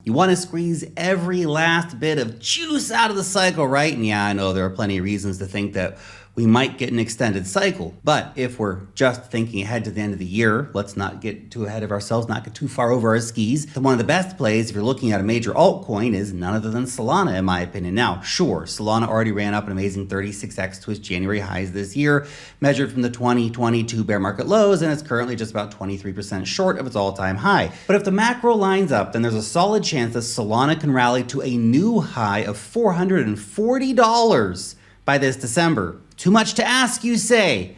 You want to squeeze every last bit of juice out of the cycle, right? And yeah, I know there are plenty of reasons to think that we might get an extended cycle. But if we're just thinking ahead to the end of the year, let's not get too ahead of ourselves, not get too far over our skis. And one of the best plays, if you're looking at a major altcoin, is none other than Solana, in my opinion. Now, sure, Solana already ran up an amazing 36x to its January highs this year, measured from the 2022 bear market lows, and it's currently just about 23% short of its all-time high. But if the macro lines up, then there's a solid chance that Solana can rally to a new high of $440 by this December. Too much to ask, you say?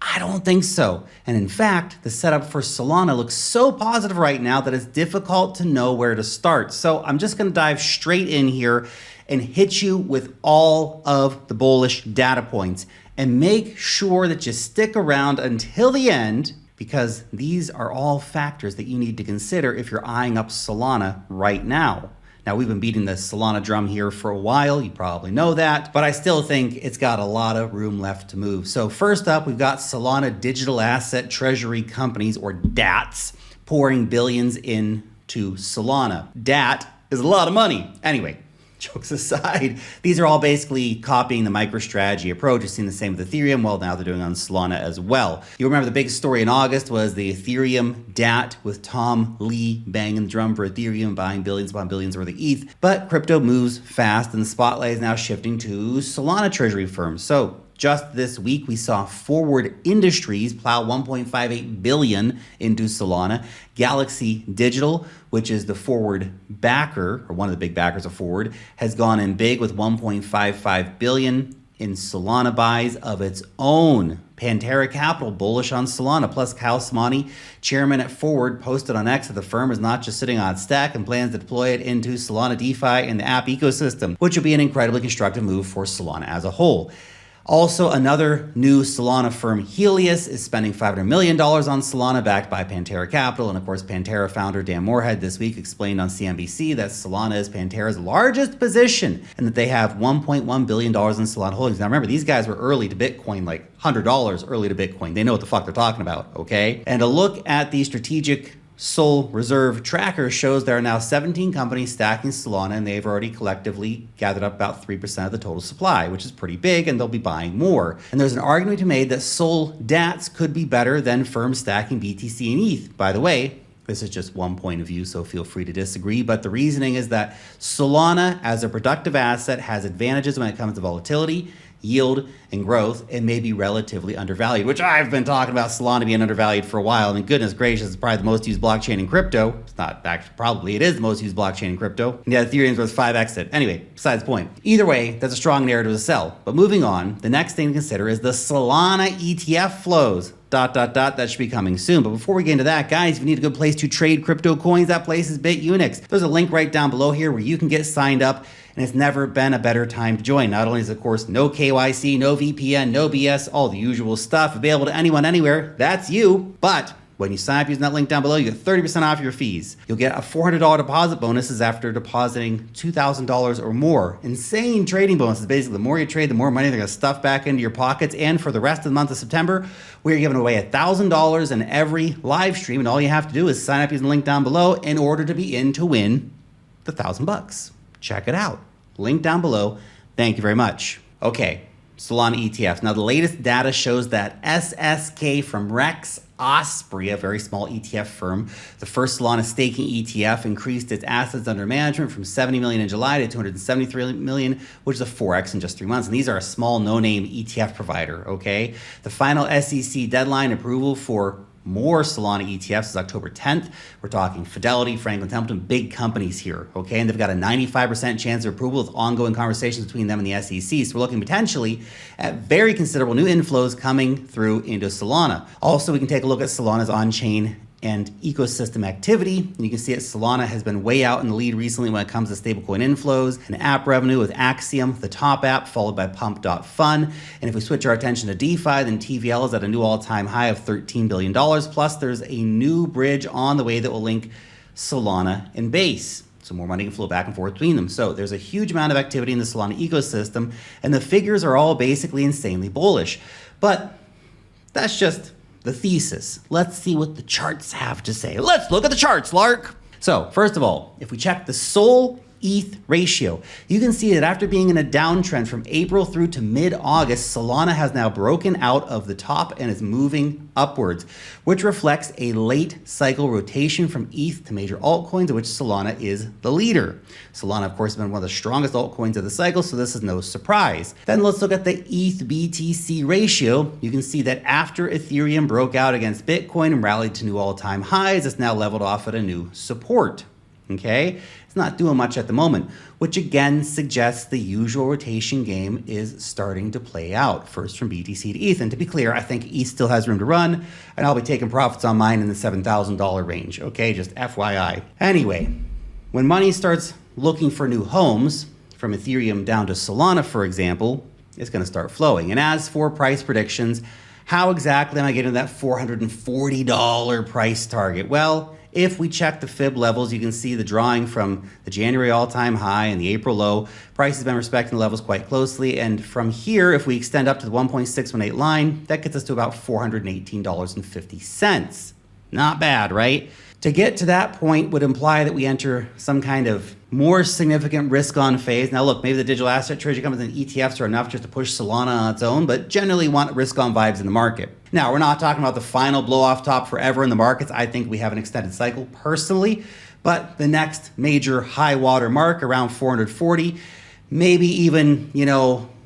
I don't think so. And in fact, the setup for Solana looks so positive right now that it's difficult to know where to start. So I'm just going to dive straight in here and hit you with all of the bullish data points. And make sure that you stick around until the end, because these are all factors that you need to consider if you're eyeing up Solana right now. Now, we've been beating the Solana drum here for a while. You probably know that, but I still think it's got a lot of room left to move. So first up, we've got Solana Digital Asset Treasury Companies, or DATs, pouring billions into Solana. DAT is a lot of money. Anyway, jokes aside, these are all basically copying the MicroStrategy approach. You've seen the same with Ethereum. Well, now they're doing it on Solana as well. You remember the big story in August was the Ethereum DAT with Tom Lee banging the drum for Ethereum, buying billions upon billions worth of ETH. But crypto moves fast, and the spotlight is now shifting to Solana treasury firms. So just this week, we saw Forward Industries plow $1.58 billion into Solana. Galaxy Digital, which is the Forward backer, or one of the big backers of Forward, has gone in big with $1.55 billion in Solana buys of its own. Pantera Capital bullish on Solana. Plus, Kyle Samani, chairman at Forward, posted on X that the firm is not just sitting on its stack and plans to deploy it into Solana DeFi and the app ecosystem, which will be an incredibly constructive move for Solana as a whole. Also, another new Solana firm, Helios, is spending $500 million on Solana, backed by Pantera Capital. And of course, Pantera founder Dan Moorhead this week explained on CNBC that Solana is Pantera's largest position and that they have $1.1 billion in Solana holdings. Now remember, these guys were early to Bitcoin, like $100 early to Bitcoin. They know what the fuck they're talking about, okay? And a look at the strategic Sol Reserve tracker shows there are now 17 companies stacking Solana, and they've already collectively gathered up about 3% of the total supply, which is pretty big, and they'll be buying more. And there's an argument to be made that Sol DATs could be better than firms stacking BTC and ETH. By the way, this is just one point of view, so feel free to disagree, but the reasoning is that Solana, as a productive asset, has advantages when it comes to volatility, yield, and growth, and may be relatively undervalued, which I've been talking about Solana being undervalued for a while. I mean, goodness gracious, it's probably the most used blockchain in crypto. It's not, actually, probably it is the most used blockchain in crypto. And yeah, Ethereum's worth 5x it. Anyway, besides the point. Either way, that's a strong narrative to sell. But moving on, the next thing to consider is the Solana ETF flows. That should be coming soon. But before we get into that, guys, if you need a good place to trade crypto coins, that place is BitUnix. There's a link right down below here where you can get signed up, and it's never been a better time to join. Not only is, of course, no KYC, no VPN, no BS, all the usual stuff available to anyone, anywhere, that's you. But when you sign up using that link down below, you get 30% off your fees. You'll get a $400 deposit bonuses after depositing $2,000 or more. Insane trading bonuses. Basically, the more you trade, the more money they're going to stuff back into your pockets. And for the rest of the month of September, we're giving away $1,000 in every live stream. And all you have to do is sign up using the link down below in order to be in to win the $1,000. Check it out. Link down below. Thank you very much. Okay, Solana ETFs. Now, the latest data shows that SSK from Rex Osprey, a very small ETF firm, the first Solana staking ETF, increased its assets under management from 70 million in July to 273 million, which is a 4x in just 3 months. And these are a small no-name ETF provider, okay? The final SEC deadline approval for more Solana ETFs is October 10th. We're talking Fidelity, Franklin Templeton, big companies here, okay? And they've got a 95% chance of approval with ongoing conversations between them and the SEC. So we're looking potentially at very considerable new inflows coming through into Solana. Also, we can take a look at Solana's on-chain and ecosystem activity. And you can see that Solana has been way out in the lead recently when it comes to stablecoin inflows and app revenue, with Axiom, the top app, followed by Pump.Fun. And if we switch our attention to DeFi, then TVL is at a new all-time high of $13 billion. Plus, there's a new bridge on the way that will link Solana and Base. So more money can flow back and forth between them. So there's a huge amount of activity in the Solana ecosystem, and the figures are all basically insanely bullish. But that's just the thesis. Let's see what the charts have to say. Let's look at the charts, Lark. So first of all, if we check the SOL ETH ratio, you can see that after being in a downtrend from April through to mid-August, Solana has now broken out of the top and is moving upwards, which reflects a late cycle rotation from ETH to major altcoins, of which Solana is the leader. Solana, of course, has been one of the strongest altcoins of the cycle, so this is no surprise. Then let's look at the ETH BTC ratio. You can see that after Ethereum broke out against Bitcoin and rallied to new all-time highs, it's now leveled off at a new support. Okay, it's not doing much at the moment, which again suggests the usual rotation game is starting to play out, first from BTC to ETH. And to be clear, I think ETH still has room to run, and I'll be taking profits on mine in the $7,000 range. Okay, just FYI. Anyway, when money starts looking for new homes, from Ethereum down to Solana, for example, it's going to start flowing. And as for price predictions, how exactly am I getting that $440 price target? Well, if we check the fib levels, you can see the drawing from the January all-time high and the April low. Price has been respecting the levels quite closely. And from here, if we extend up to the 1.618 line, that gets us to about $418.50. Not bad, right? To get to that point would imply that we enter some kind of more significant risk-on phase. Now look, maybe the digital asset treasury companies and ETFs are enough just to push Solana on its own, but generally want risk-on vibes in the market. Now, we're not talking about the final blow-off top forever in the markets. I think we have an extended cycle personally, but the next major high water mark around 440, maybe even,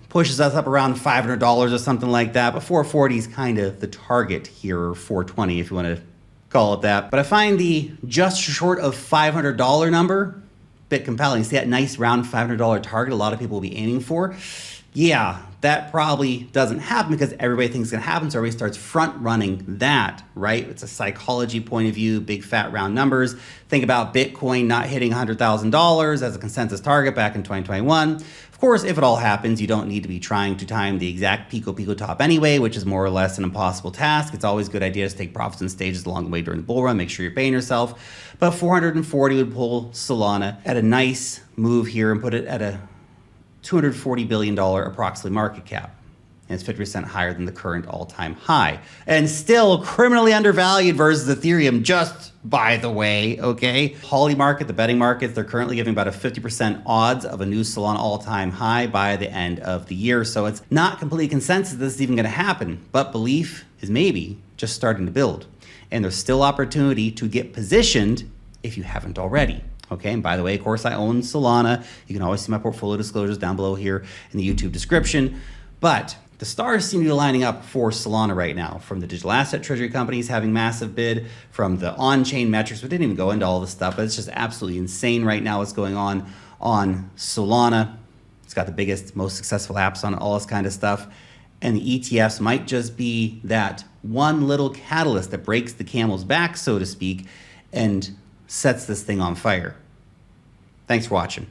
pushes us up around $500 or something like that, but 440 is kind of the target here, or 420 if you want to call it that. But I find the just short of $500 number a bit compelling. See that nice round $500 target a lot of people will be aiming for? Yeah, that probably doesn't happen because everybody thinks it's going to happen, so everybody starts front running that, right? It's a psychology point of view, big fat round numbers. Think about Bitcoin not hitting $100,000 as a consensus target back in 2021. Of course, if it all happens, you don't need to be trying to time the exact pico top anyway, which is more or less an impossible task. It's always a good idea to take profits in stages along the way during the bull run, make sure you're paying yourself. But 440 would pull Solana at a nice move here and put it at a $240 billion approximately market cap. And it's 50% higher than the current all-time high. And still criminally undervalued versus Ethereum, just by the way, okay? Holly market, the betting markets, they're currently giving about a 50% odds of a new Solana all-time high by the end of the year. So it's not completely consensus this is even gonna happen, but belief is maybe just starting to build. And there's still opportunity to get positioned if you haven't already. Okay, and by the way, of course, I own Solana. You can always see my portfolio disclosures down below here in the YouTube description. But the stars seem to be lining up for Solana right now, from the digital asset treasury companies having massive bid, from the on-chain metrics. We didn't even go into all this stuff, but it's just absolutely insane right now what's going on Solana. It's got the biggest, most successful apps on it, all this kind of stuff. And the ETFs might just be that one little catalyst that breaks the camel's back, so to speak, and sets this thing on fire. Thanks for watching.